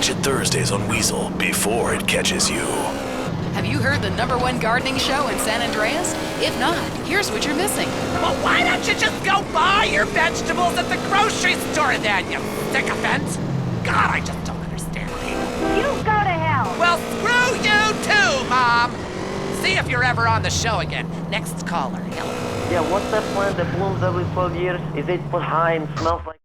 Catch it Thursdays on Weasel before it catches you. Have you heard the #1 gardening show in San Andreas? If not, here's what you're missing. Well, why don't you just go buy your vegetables at the grocery store then, you sycophant? God, I just don't understand people. You go to hell! Well, screw you too, Mom! See if you're ever on the show again. Next caller, hello. Yeah, what's that plant that blooms every 12 years? Is 8 foot high and smells like...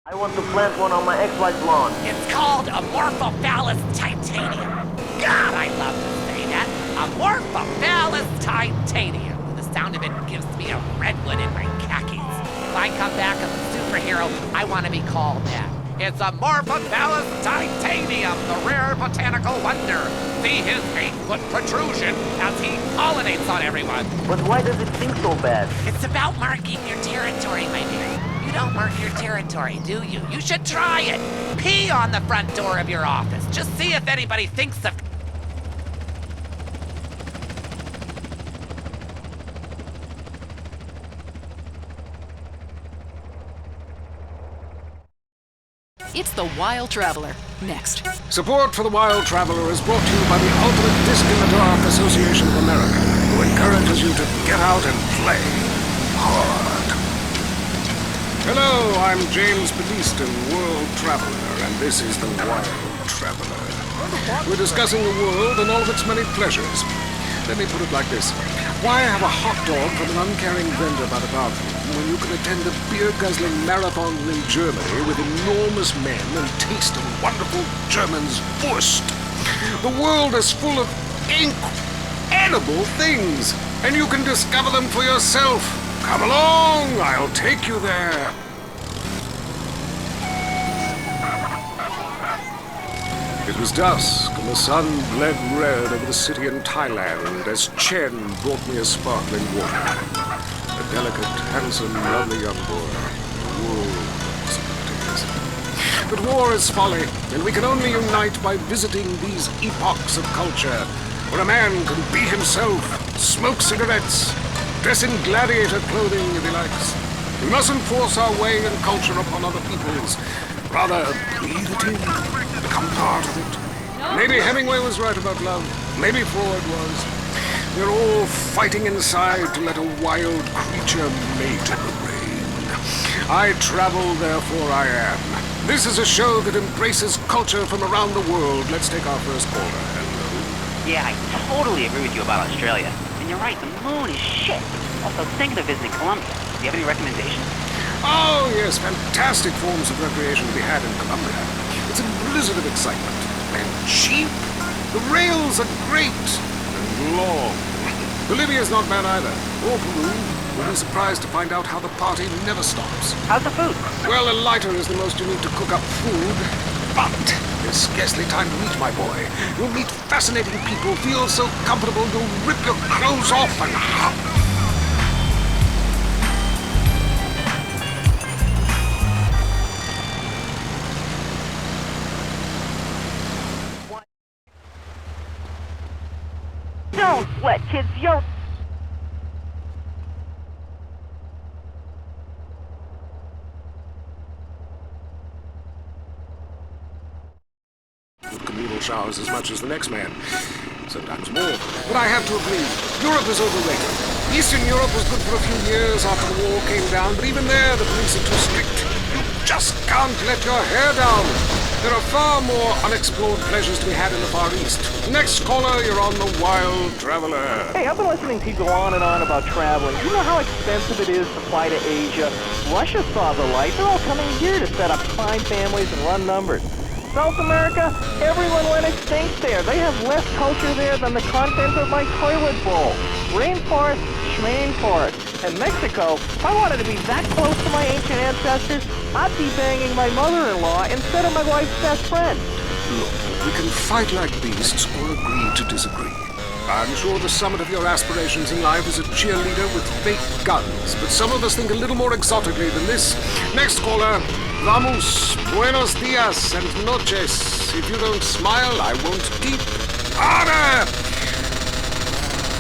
I want to plant one on my ex-wife's lawn. It's called Amorphophallus titanium. God, I love to say that. Amorphophallus titanium. The sound of it gives me a redwood in my khakis. If I come back as a superhero, I want to be called that. It's Amorphophallus titanium, the rare botanical wonder. See his 8-foot protrusion as he pollinates on everyone. But why does it stink so bad? It's about marking your territory, my dear. You don't mark your territory, do you? You should try it. Pee on the front door of your office. Just see if anybody thinks of... It's The Wild Traveler. Next. Support for The Wild Traveler is brought to you by the Ultimate Disc in the Dark Association of America, who encourages you to get out and play hard. Hello, I'm James Beliston, World Traveler, and this is The Wild Traveler. We're discussing the world and all of its many pleasures. Let me put it like this. Why have a hot dog from an uncaring vendor by the bathroom when you can attend a beer-guzzling marathon in Germany with enormous men and taste a wonderful German's Wurst? The world is full of incredible things, and you can discover them for yourself. Come along, I'll take you there. It was dusk, and the sun bled red over the city in Thailand as Chen brought me a sparkling water. A delicate, handsome, lovely young boy. War possibilities. But war is folly, and we can only unite by visiting these epochs of culture, where a man can be himself, smoke cigarettes, dress in gladiator clothing if he likes. We mustn't force our way and culture upon other peoples. Rather, breathe it in, become part of it. Maybe Hemingway was right about love. Maybe Freud was. We're all fighting inside to let a wild creature mate in the rain. I travel, therefore I am. This is a show that embraces culture from around the world. Let's take our first caller. Hello. Yeah, I totally agree with you about Australia. And you're right, the moon is shit. Also, thinking of visiting Colombia. Do you have any recommendations? Oh, yes, fantastic forms of recreation to be had in Colombia. It's a blizzard of excitement. And cheap. The rails are great. And long. Bolivia's not bad either. Or Peru. You'll be surprised to find out how the party never stops. How's the food? Well, a lighter is the most you need to cook up food. But there's scarcely time to eat, my boy. You'll meet fascinating people, feel so comfortable you'll rip your clothes off and hop. Don't sweat, kids. You're... Communal showers as much as the next man. Sometimes more. But I have to agree, Europe is overrated. Eastern Europe was good for a few years after the war came down, but even there the police are too strict. You just can't let your hair down. There are far more unexplored pleasures to be had in the Far East. Next caller, you're on The Wild Traveler. Hey, I've been listening to you go on and on about traveling. You know how expensive it is to fly to Asia? Russia saw the light. They're all coming here to set up fine families and run numbers. South America, everyone went extinct there. They have less culture there than the content of my toilet bowl. Rainforest, schmainforest. And Mexico, if I wanted to be that close to my ancient ancestors, I'd be banging my mother-in-law instead of my wife's best friend. Look, we can fight like beasts or agree to disagree. I'm sure the summit of your aspirations in life is a cheerleader with fake guns, but some of us think a little more exotically than this. Next caller, vamos, buenos dias and noches. If you don't smile, I won't deep. Harder!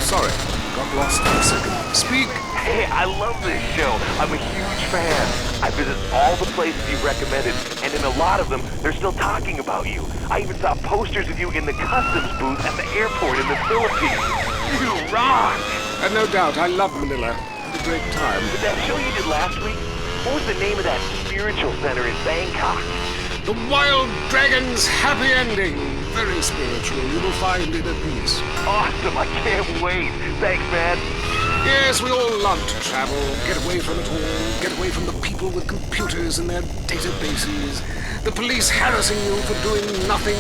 Sorry, got lost for a second. Speak Hey, I love this show. I'm a huge fan. I visit all the places you recommended, and in a lot of them, they're still talking about you. I even saw posters of you in the customs booth at the airport in the Philippines. You rock! No doubt, I love Manila. Had a great time. But that show you did last week, what was the name of that spiritual center in Bangkok? The Wild Dragon's Happy Ending. Very spiritual. You will find it at peace. Awesome, I can't wait. Thanks, man. Yes, we all love to travel, get away from it all, get away from the people with computers and their databases, the police harassing you for doing nothing.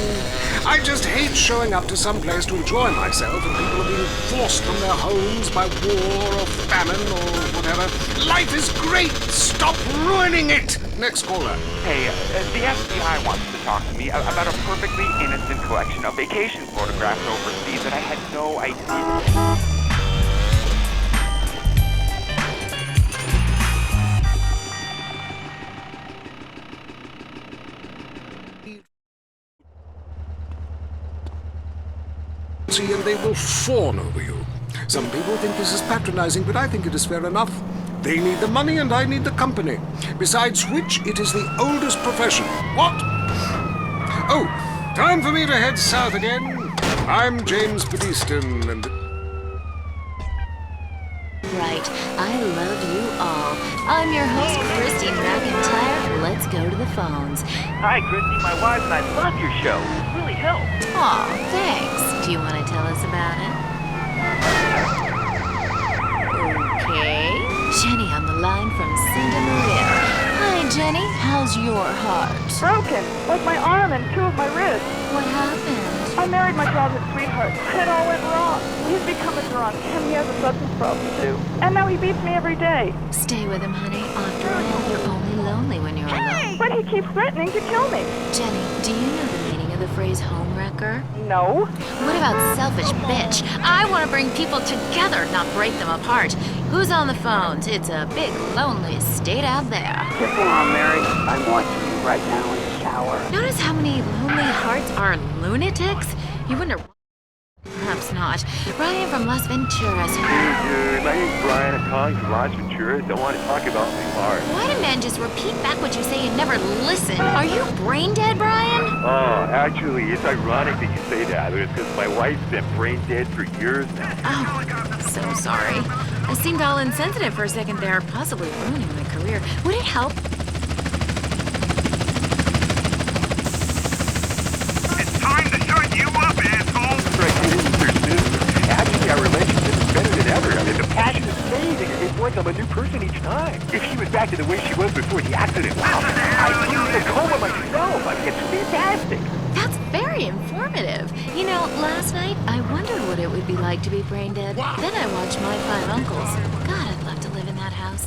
I just hate showing up to some place to enjoy myself and people are being forced from their homes by war or famine or whatever. Life is great! Stop ruining it! Next caller. Hey, the FBI wants to talk to me about a perfectly innocent collection of vacation photographs overseas that I had no idea. And they will fawn over you. Some people think this is patronizing, but I think it is fair enough. They need the money and I need the company. Besides which, it is the oldest profession. What? Oh, time for me to head south again. I'm James Pedeaston, and... Right, I love you all. I'm your host, Christy McIntyre. Let's go to the phones. Hi, Christy, my wife and I love your show. It really helped. Aw, thanks. Do you want to tell us about it? Okay. Jenny on the line from Santa Maria. Hi, Jenny. How's your heart? Broken, like my arm and two of my wrists. What happened? I married my childhood sweetheart, and it all went wrong. He's become a drunk, and he has a substance problem too. And now he beats me every day. Stay with him, honey. After all, you're only lonely when you're alone. But he keeps threatening to kill me. Jenny, do you know the meaning of the phrase homewrecker? No. What about selfish bitch? I want to bring people together, not break them apart. Who's on the phones? It's a big, lonely state out there. Just while I'm married, I'm watching you right now in the shower. Notice how many lonely hearts are lunatics? You wonder... Perhaps not. Brian from Las Venturas. Dude, my name's Brian. I'm calling from Las Venturas. I want to talk about my heart. Why do men just repeat back what you say and never listen? Are you brain dead, Brian? Oh, actually, it's ironic that you say that. It's because my wife's been brain dead for years now. Oh, so sorry. I seemed all insensitive for a second there, possibly ruining my career. Would it help? It's time to shut you up, asshole! Actually, our relationship is better than ever. I mean, the passion is amazing. It's like I'm a new person each time. If she was back to the way she was before the accident, wow, I'd lose a coma myself. I mean, it's fantastic. That's very informative. You know, last night I wondered what it would be like to be brain dead. Then I watched My Five Uncles. God, I'd love to live in that house.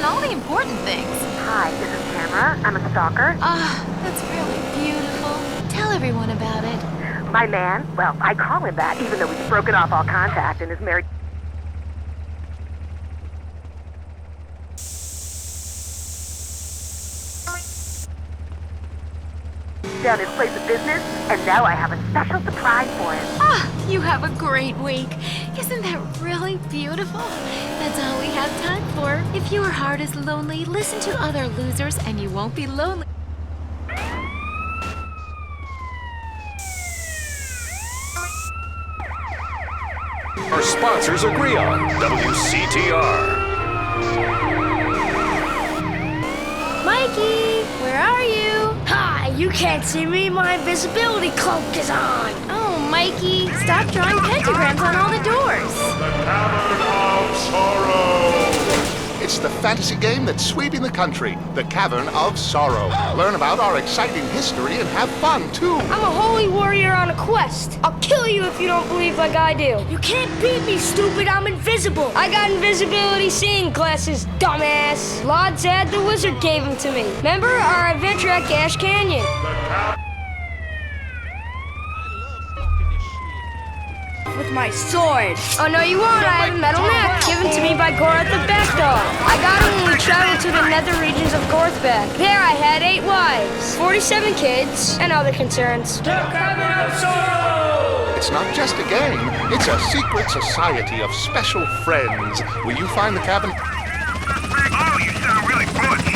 All the important things. Hi, this is Tamara. I'm a stalker. Ah, that's really beautiful. Tell everyone about it. My man, well, I call him that, even though he's broken off all contact and is married. Down his place of business, and now I have a special surprise for him. Ah, you have a great week. Isn't that really beautiful? That's all we have time for. If your heart is lonely, listen to other losers and you won't be lonely. Our sponsors agree on. WCTR. Mikey, where are you? Hi, you can't see me. My invisibility cloak is on. Oh, Mikey, stop drawing pentagrams on all the doors. The Cavern of Sorrow. It's the fantasy game that's sweeping the country, the Cavern of Sorrow. Learn about our exciting history and have fun, too. I'm a holy warrior on a quest. I'll kill you if you don't believe like I do. You can't beat me, stupid. I'm invisible. I got invisibility seeing glasses, dumbass. Lord Zad the wizard gave them to me. Remember our adventure at Gash Canyon? With my sword. Oh, no, you won't. I have a metal neck given to me by Gorath the Backdog. I got it when we traveled to the nether regions of Gorthbeck. There I had 8 wives, 47 kids, and other concerns. The Cavern of Sorrow! It's not just a game. It's a secret society of special friends. Will you find the cabin? Oh, you sound really butch.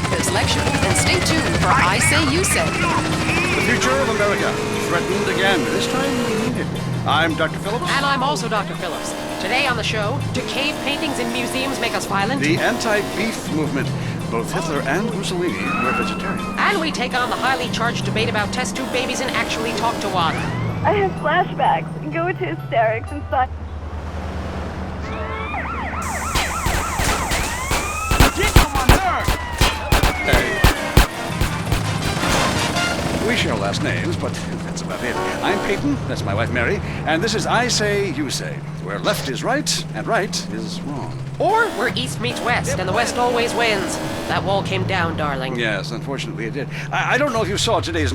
This lecture, and stay tuned for I Say You Say. The future of America, threatened again. This time we mean it. I'm Dr. Phillips. And I'm also Dr. Phillips. Today on the show, do cave paintings in museums make us violent? The anti-beef movement. Both Hitler and Mussolini were vegetarian. And we take on the highly charged debate about test tube babies and actually talk to one. I have flashbacks and go into hysterics inside. We share last names, but that's about it. I'm Peyton, that's my wife Mary, and this is I Say, You Say, where left is right and right is wrong. Or where east meets west, and the west always wins. That wall came down, darling. Yes, unfortunately it did. I don't know if you saw today's...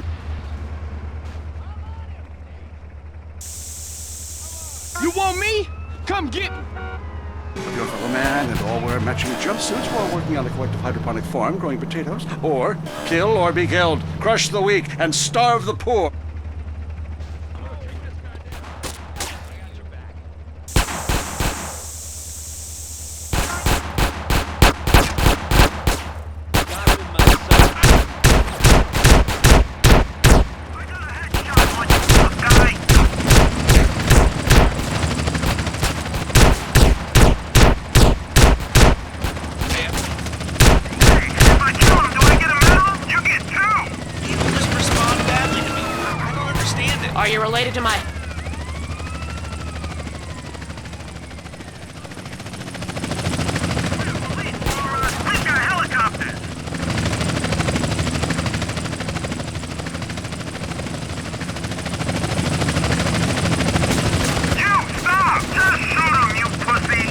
You want me? Come get me. If you're a fellow man and all wear matching jumpsuits while working on a collective hydroponic farm growing potatoes, or kill or be killed, crush the weak, and starve the poor. Are you related to my... We've got a helicopter. You stop! Just shoot him, you pussy!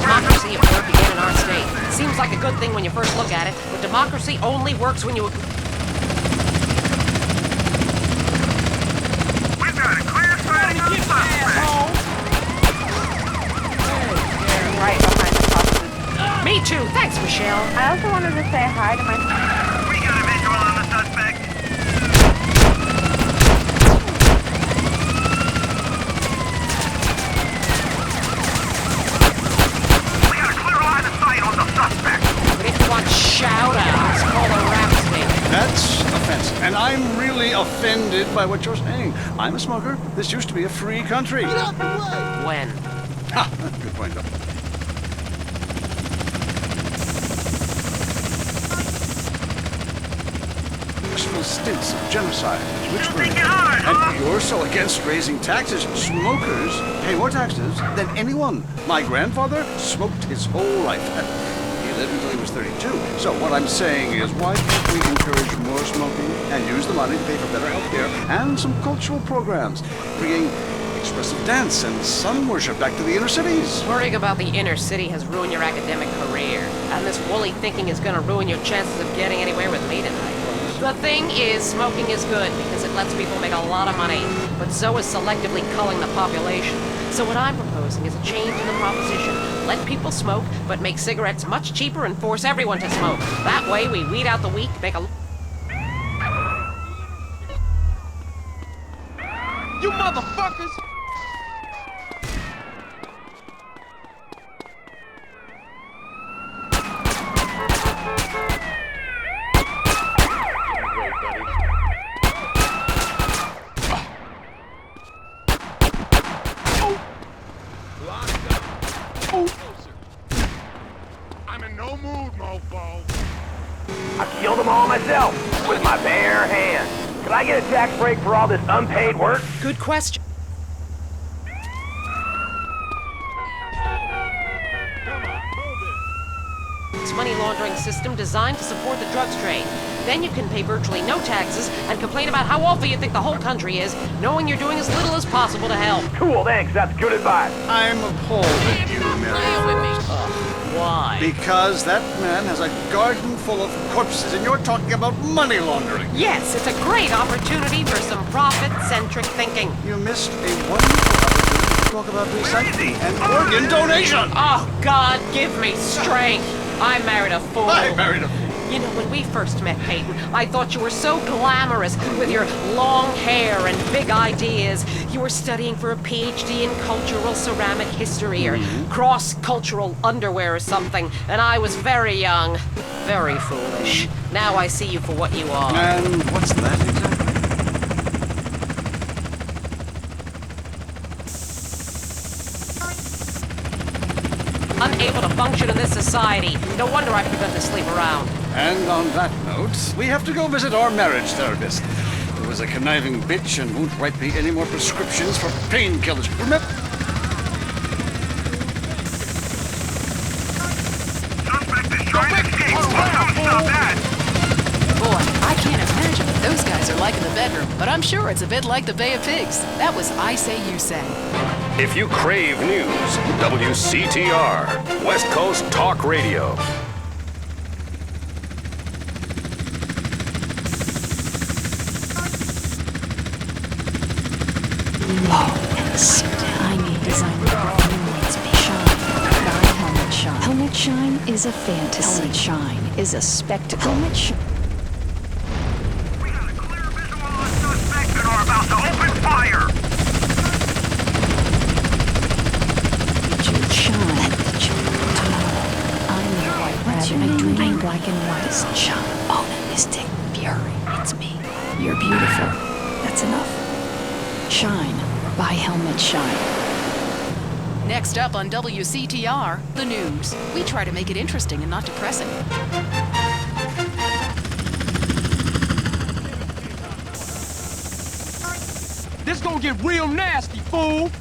Democracy at work again in our state. Seems like a good thing when you first look at it, but democracy only works when you... We've got a clear sighting on the suspect. Right behind the offices. Me too, thanks, Michelle. I also wanted to say hi to my... We got a visual on the suspect. We got a clear line of sight on the suspect. But if you want shout-outs, call the rap station. That's offensive, and I'm really offended by what you're saying. I'm a smoker. This used to be a free country. Get out the way. When? Ha! Good point, though. Useful stints of genocide, which were... And you're so against raising taxes. Smokers pay more taxes than anyone. My grandfather smoked his whole life. He lived until he was 32. So what I'm saying is, why can't we encourage more smoking and use the money to pay for better health care and some cultural programs, bringing expressive dance and sun worship back to the inner cities? Worrying about the inner city has ruined your academic career, and this woolly thinking is going to ruin your chances of getting anywhere with me tonight. The thing is, smoking is good because it lets people make a lot of money, but so is selectively culling the population. So what I'm proposing is a change in the proposition. Let people smoke, but make cigarettes much cheaper and force everyone to smoke. That way we weed out the weak, make a... You motherfuckers! I'm in no mood, mofo. I killed them all myself with my bare hands. Can I get a tax break for all this unpaid work? Good question. It's a money laundering system designed to support the drugs trade. Then you can pay virtually no taxes and complain about how awful you think the whole country is, knowing you're doing as little as possible to help. Cool, thanks. That's good advice. I'm appalled at you, Mary. Why? Because that man has a garden full of corpses, and you're talking about money laundering. Yes, it's a great opportunity for some profit-centric thinking. You missed a wonderful opportunity to talk about recycling and organ donation. Oh, God, give me strength. I married a fool. I married a fool. You know, when we first met, Peyton, I thought you were so glamorous with your long hair and big ideas. You were studying for a PhD in cultural ceramic history or cross-cultural underwear or something, and I was very young, very foolish. Now I see you for what you are. And what's that exactly? Unable to function in this society. No wonder I've begun to sleep around. And on that note, we have to go visit our marriage therapist, who is a conniving bitch and won't write me any more prescriptions for painkillers. Remember? Boy, I can't imagine what those guys are like in the bedroom, but I'm sure it's a bit like the Bay of Pigs. That was I Say, You Say. If you crave news, WCTR, West Coast Talk Radio. Tiny designer perfume lets me shine. Buy Helmet Shine. Helmet Shine is a fantasy. Helmet Shine is a spectacle. Helmet Shine. We got a clear visual on suspects and are about to open fire. Jude Shine. Let the children talk. I'm the White Rabbit. I dream in black and white. Sunshine. Oh, the mystic fury. It's me. You're beautiful. That's enough. Shine. Buy Helmet Shine. Next up on WCTR, the news. We try to make it interesting and not depressing. This gonna get real nasty, fool!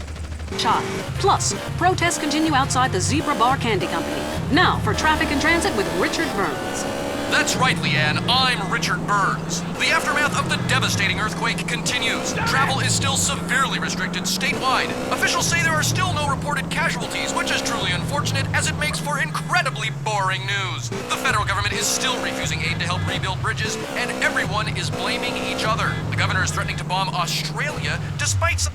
Shot. Plus, protests continue outside the Zebra Bar Candy Company. Now for Traffic and Transit with Richard Burns. That's right, Leanne. I'm Richard Burns. The aftermath of the devastating earthquake continues. Travel is still severely restricted statewide. Officials say there are still no reported casualties, which is truly unfortunate as it makes for incredibly boring news. The federal government is still refusing aid to help rebuild bridges, and everyone is blaming each other. The governor is threatening to bomb Australia despite some...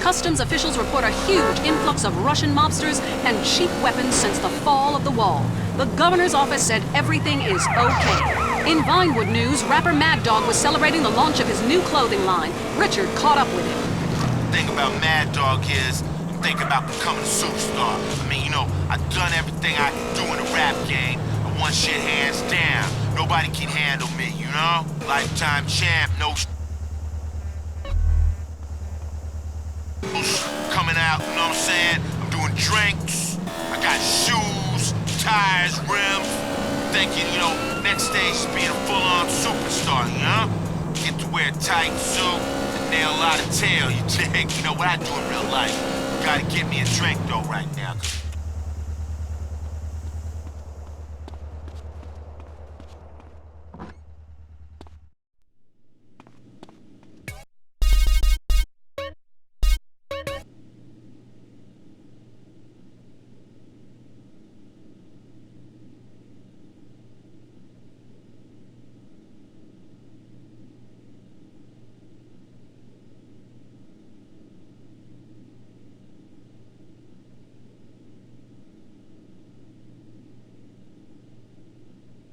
Customs officials report a huge influx of Russian mobsters and cheap weapons since the fall of the wall. The governor's office said everything is okay. In Vinewood news, rapper Mad Dog was celebrating the launch of his new clothing line. Richard caught up with him. The thing about Mad Dog is, I'm thinking about becoming a superstar. I mean, you know, I've done everything I can do in the rap game. I won shit hands down. Nobody can handle me, you know? Lifetime champ, no coming out, you know what I'm saying? I'm doing drinks, I got shoes, tires, rims. Thinking, you know, next stage is being a full-on superstar, you know? Get to wear a tight suit and nail a lot of tail, you dig? You know what I do in real life. You gotta get me a drink though right now, 'cause